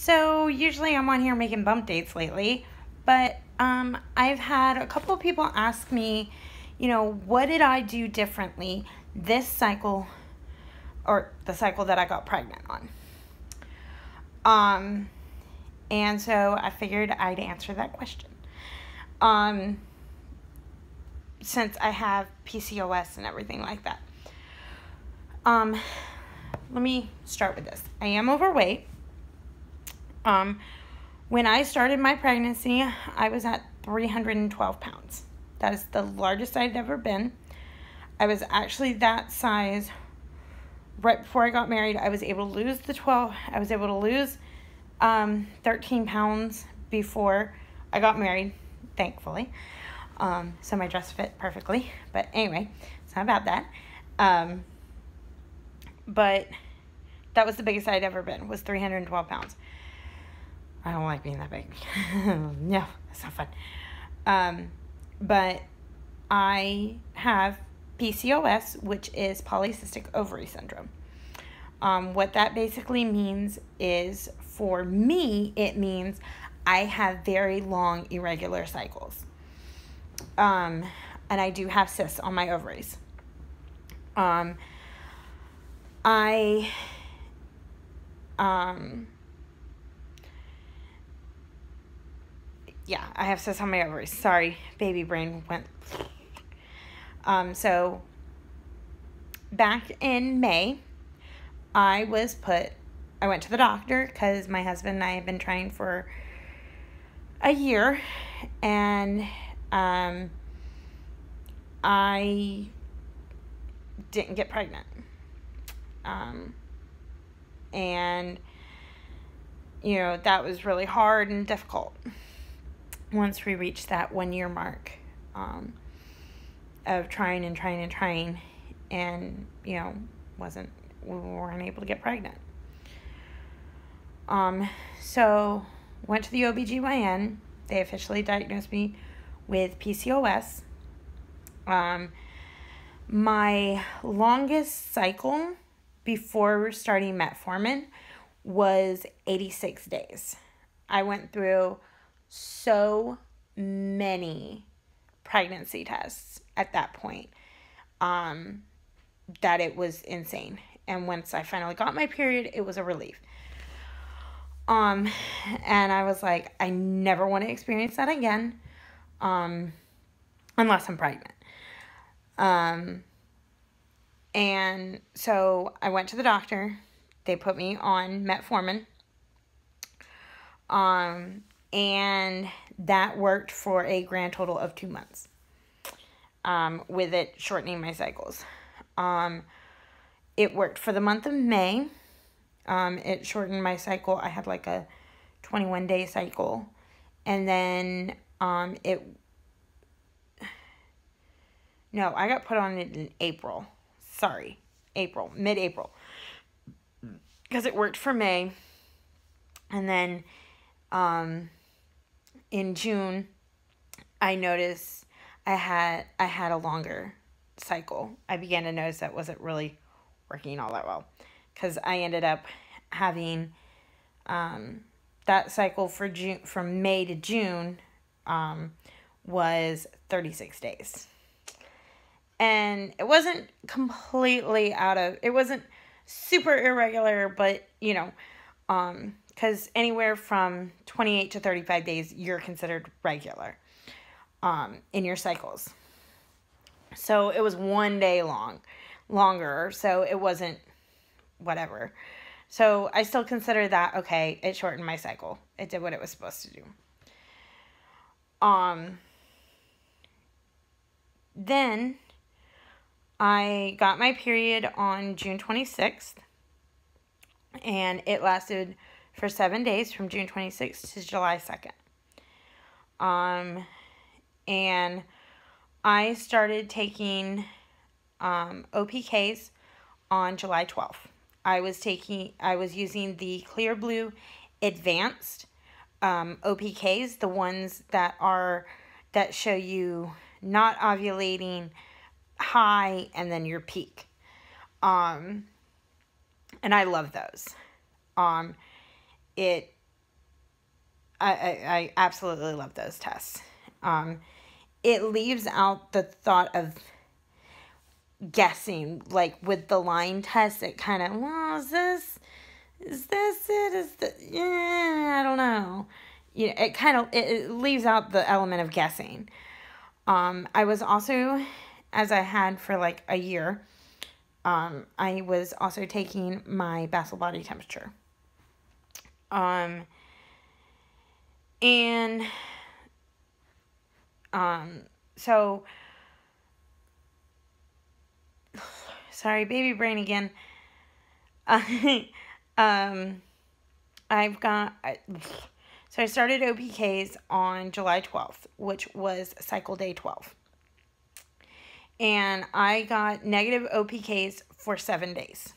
So usually I'm on here making bump dates lately, but I've had a couple of people ask me, what did I do differently this cycle or the cycle that I got pregnant on? And so I figured I'd answer that question. Since I have PCOS and everything like that. Let me start with this. I am overweight. When I started my pregnancy, I was at 312 pounds. That is the largest I'd ever been. I was actually that size right before I got married. I was able to lose 13 pounds before I got married, thankfully. So my dress fit perfectly. But anyway, it's not about that. But that was the biggest I'd ever been, was 312 pounds. I don't like being that big. No, that's not fun. But I have PCOS, which is polycystic ovary syndrome. What that basically means is, for me, it means I have very long irregular cycles. And I do have cysts on my ovaries. I have cysts on my ovaries. Sorry, baby brain went. So back in May, I went to the doctor because my husband and I have been trying for a year, and I didn't get pregnant. And that was really hard and difficult once we reached that 1 year mark, of trying and we weren't able to get pregnant. So went to the OBGYN. They officially diagnosed me with PCOS. My longest cycle before starting metformin was 86 days. I went through so many pregnancy tests at that point, that it was insane. And once I finally got my period, it was a relief. And I was like, I never want to experience that again, unless I'm pregnant. And so I went to the doctor. They put me on metformin. And that worked for a grand total of 2 months, with it shortening my cycles. It worked for the month of May. It shortened my cycle. I had like a 21-day cycle. And then I got put on it in April. Mid-April. Because it worked for May. And then in June, I noticed I had a longer cycle. I began to notice that wasn't really working all that well, because I ended up having that cycle for June, from May to June, was 36 days. And it wasn't completely it wasn't super irregular, but, because anywhere from 28 to 35 days, you're considered regular, in your cycles. So it was 1 day longer, so it wasn't whatever. So I still consider that, okay, it shortened my cycle. It did what it was supposed to do. Then I got my period on June 26th, and it lasted for 7 days, from June 26th to July 2nd. And I started taking OPKs on July 12th. I was using the Clear Blue Advanced OPKs, the ones that show you not ovulating, high, and then your peak. And I love those. It I absolutely love those tests. It leaves out the thought of guessing, like with the line test. It kind of, well, is this it? Is the, yeah, I don't know. You know, it leaves out the element of guessing. I was also, as I had for like a year, I was also taking my basal body temperature. And so sorry, baby brain again. I've got, so I started OPKs on July 12th, which was cycle day 12. And I got negative OPKs for 7 days.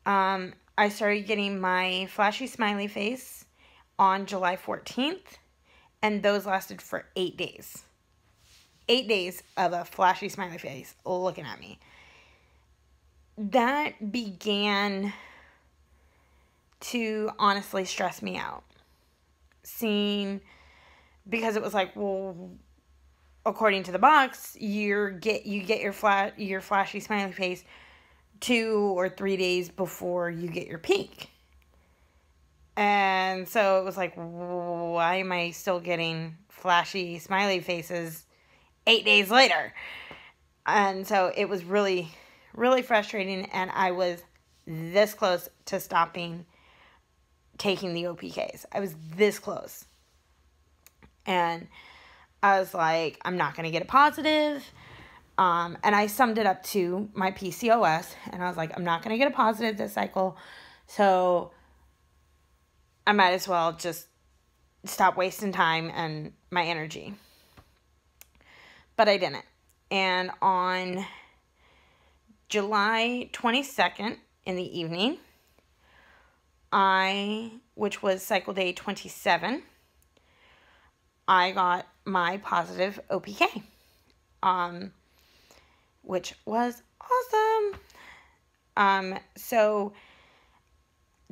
I started getting my flashy smiley face on July 14th, and those lasted for 8 days. 8 days of a flashy smiley face looking at me. That began to honestly stress me out. Because it was like, well, according to the box, you get your flashy smiley face 2 or 3 days before you get your peak. And so it was like, why am I still getting flashy smiley faces 8 days later? And so it was really, really frustrating, and I was this close to stopping taking the OPKs. I was this close. And I was like, I'm not going to get a positive. And I summed it up to my PCOS, and I was like, I'm not going to get a positive this cycle, so I might as well just stop wasting time and my energy. But I didn't. And on July 22nd in the evening, which was cycle day 27, I got my positive OPK, which was awesome. So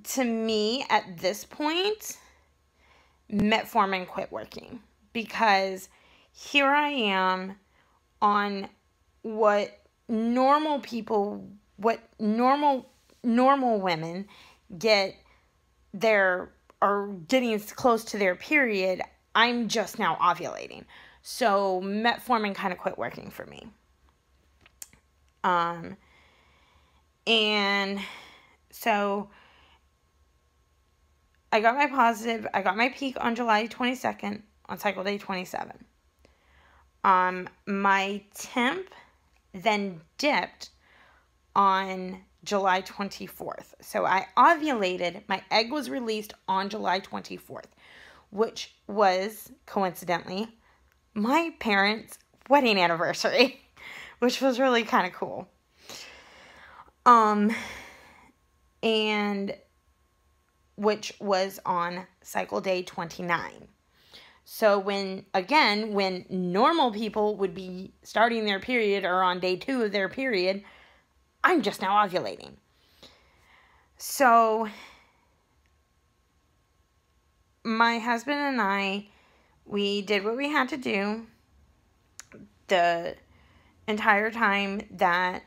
to me at this point, metformin quit working, because here I are getting close to their period. I'm just now ovulating. So metformin kind of quit working for me. And so I got my positive. I got my peak on July 22nd on cycle day 27. My temp then dipped on July 24th. So I ovulated. My egg was released on July 24th, which was, coincidentally, my parents' wedding anniversary, which was really kind of cool. And which was on cycle day 29. So when normal people would be starting their period or on day 2 of their period, I'm just now ovulating. So my husband and I, we did what we had to do the entire time that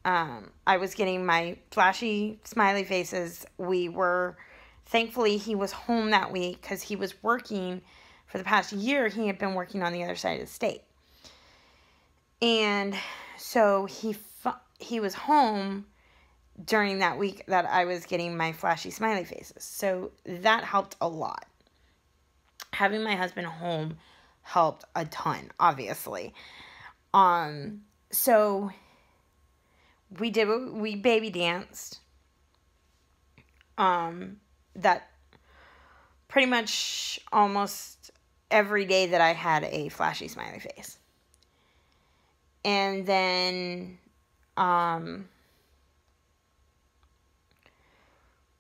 I was getting my flashy smiley faces. Thankfully, he was home that week because he was working for the past year. He had been working on the other side of the state. And so he was home during that week that I was getting my flashy smiley faces. So that helped a lot. Having my husband home helped a ton, obviously. So we baby danced. That pretty much almost every day that I had a flashy smiley face. And then,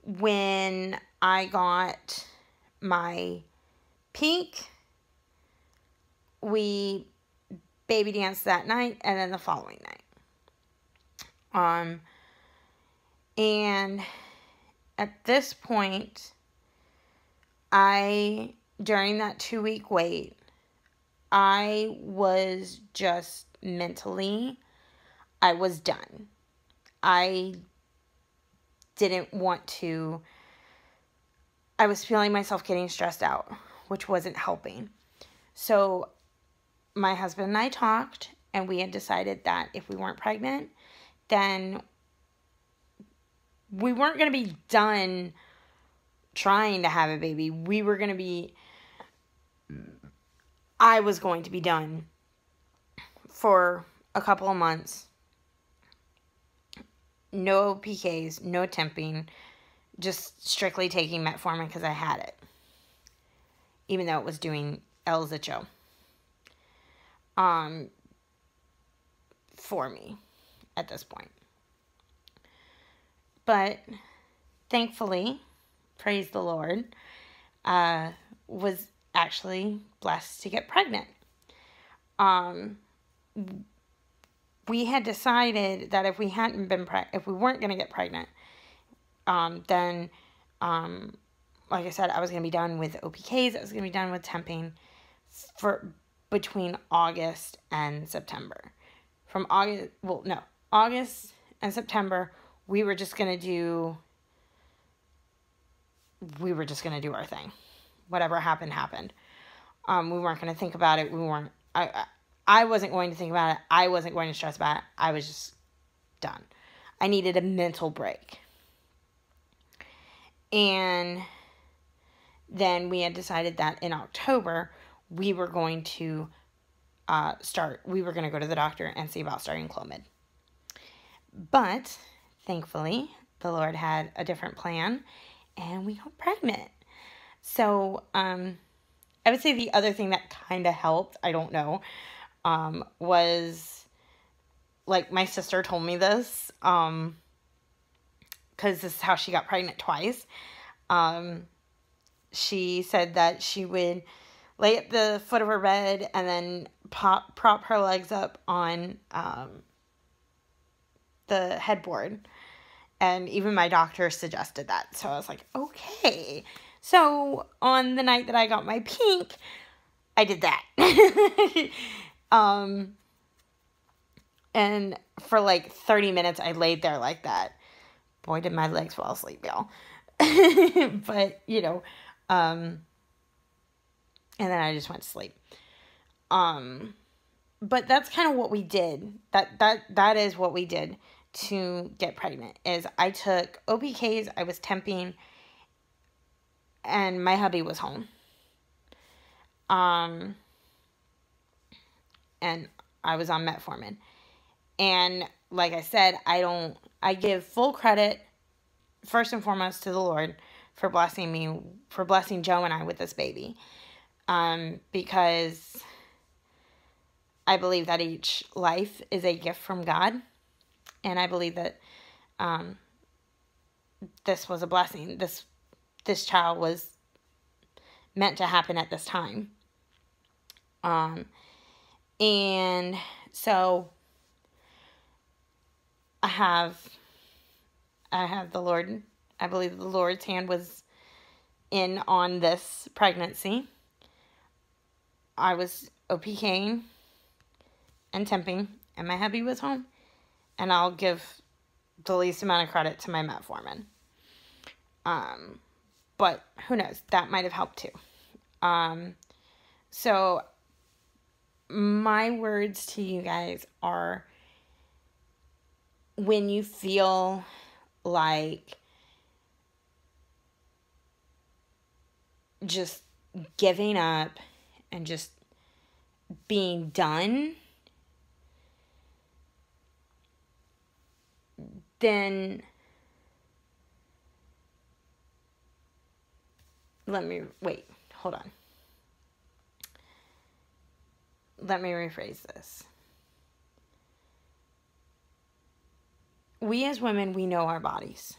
when I got my peak, we baby danced that night and then the following night. And at this point, during that 2-week wait, I was just mentally, I was done. I didn't want to, I was feeling myself getting stressed out, which wasn't helping. So my husband and I talked, and we had decided that if we weren't pregnant, then we weren't going to be done trying to have a baby. I was going to be done for a couple of months. No PKs, no temping, just strictly taking metformin because I had it, even though it was doing L-Zitcho for me at this point. But thankfully, praise the Lord, was actually blessed to get pregnant. We had decided that if we weren't going to get pregnant, then, like I said, I was going to be done with OPKs. I was going to be done with temping for between August and September. From August and September, we were just going to do our thing. Whatever happened, happened. We weren't going to think about it. I wasn't going to think about it. I wasn't going to stress about it. I was just done. I needed a mental break. And then we had decided that in October, we were going to go to the doctor and see about starting Clomid. But thankfully, the Lord had a different plan, and we got pregnant. So, I would say the other thing that kind of helped, I don't know, was, like, my sister told me this, because this is how she got pregnant twice. She said that she would lay at the foot of her bed and then prop her legs up on the headboard. And even my doctor suggested that. So I was like, okay. So on the night that I got my pink, I did that. And for like 30 minutes, I laid there like that. Boy, did my legs fall asleep, y'all. But, and then I just went to sleep. But that's kind of what we did. That is what we did to get pregnant, is I took OPKs, I was temping, and my hubby was home. And I was on metformin. And like I said, I give full credit, first and foremost, to the Lord for blessing Joe and I with this baby. Because I believe that each life is a gift from God. And I believe that this was a blessing. This child was meant to happen at this time. And so I have the Lord. I believe the Lord's hand was in on this pregnancy. I was OPKing and temping, and my hubby was home. And I'll give the least amount of credit to my metformin. But who knows? That might have helped too. So my words to you guys are, when you feel like just giving up and just being done, then hold on. Let me rephrase this. We as women, we know our bodies.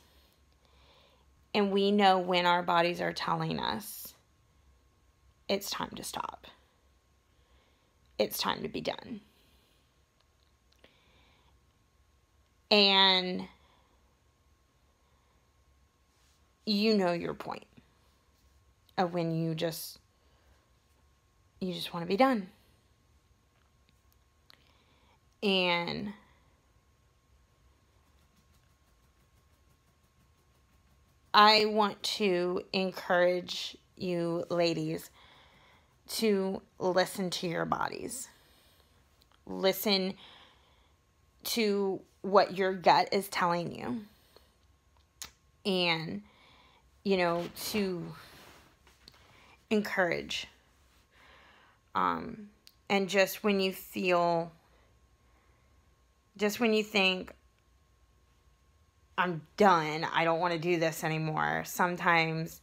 And we know when our bodies are telling us it's time to stop. It's time to be done. And you know your point. of when you just want to be done. And I want to encourage you ladies to listen to your bodies. Listen to what your gut is telling you. And, to encourage. And just when you think, I'm done, I don't want to do this anymore, sometimes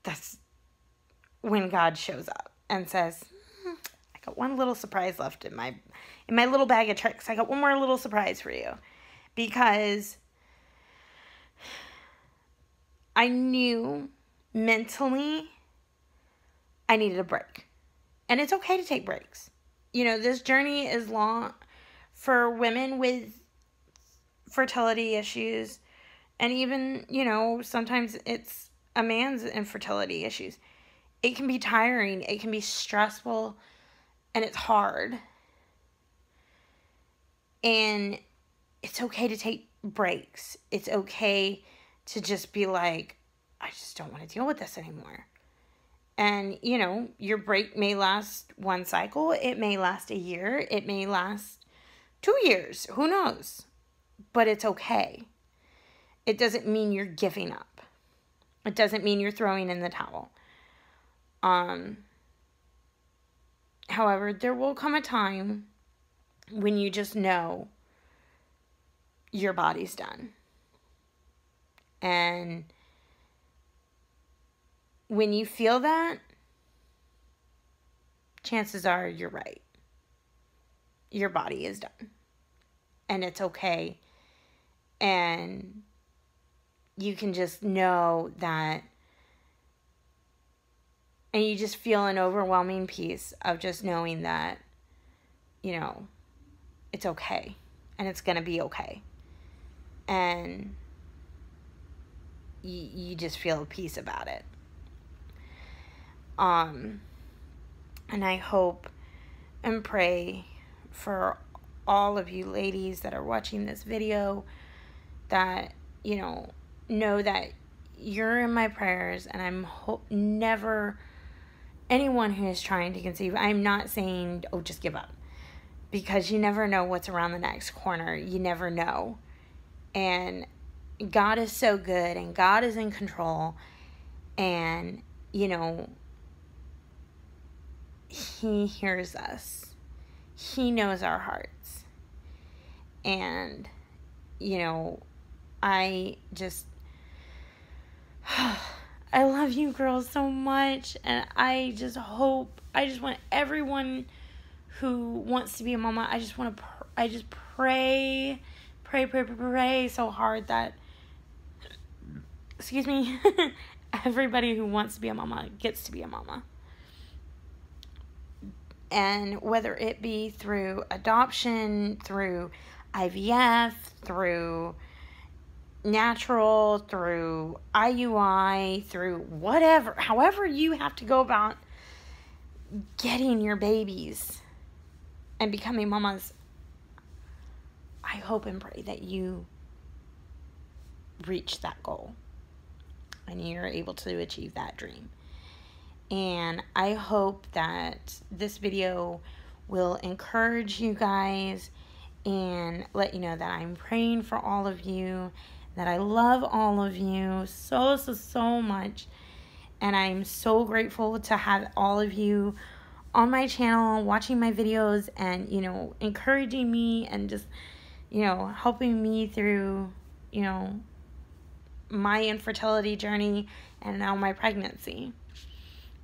that's when God shows up and says, I got one little surprise left in my little bag of tricks. I got one more little surprise for you. Because I knew mentally I needed a break. And it's okay to take breaks. This journey is long for women with fertility issues. And even, sometimes it's a man's infertility issues. It can be tiring. It can be stressful. And it's hard. And it's okay to take breaks. It's okay to just be like, I just don't want to deal with this anymore. And, your break may last one cycle. It may last a year. It may last 2 years. Who knows? But it's okay. It doesn't mean you're giving up. It doesn't mean you're throwing in the towel. However, there will come a time when you just know your body's done. And when you feel that, chances are you're right. Your body is done. And it's okay. And you can just know that. And you just feel an overwhelming peace of just knowing that, it's okay. And it's going to be okay. And you just feel peace about it. And I hope and pray for all of you ladies that are watching this video that, know that you're in my prayers, and I'm never anyone who is trying to conceive. I'm not saying, just give up, because you never know what's around the next corner. You never know. And God is so good, and God is in control, and, He hears us. He knows our hearts. And, I just, I love you girls so much. And I just want everyone who wants to be a mama, I just pray so hard that, everybody who wants to be a mama gets to be a mama. And whether it be through adoption, through IVF, through natural, through IUI, through whatever, however you have to go about getting your babies and becoming mamas, I hope and pray that you reach that goal and you're able to achieve that dream. And I hope that this video will encourage you guys and let you know that I'm praying for all of you, that I love all of you so much. And I'm so grateful to have all of you on my channel, watching my videos and, encouraging me and just, helping me through, my infertility journey and now my pregnancy.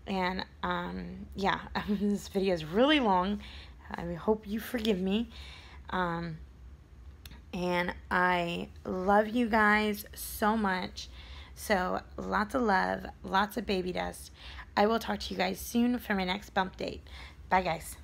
And, this video is really long. I hope you forgive me. And I love you guys so much. So, lots of love, lots of baby dust. I will talk to you guys soon for my next bump date. Bye, guys.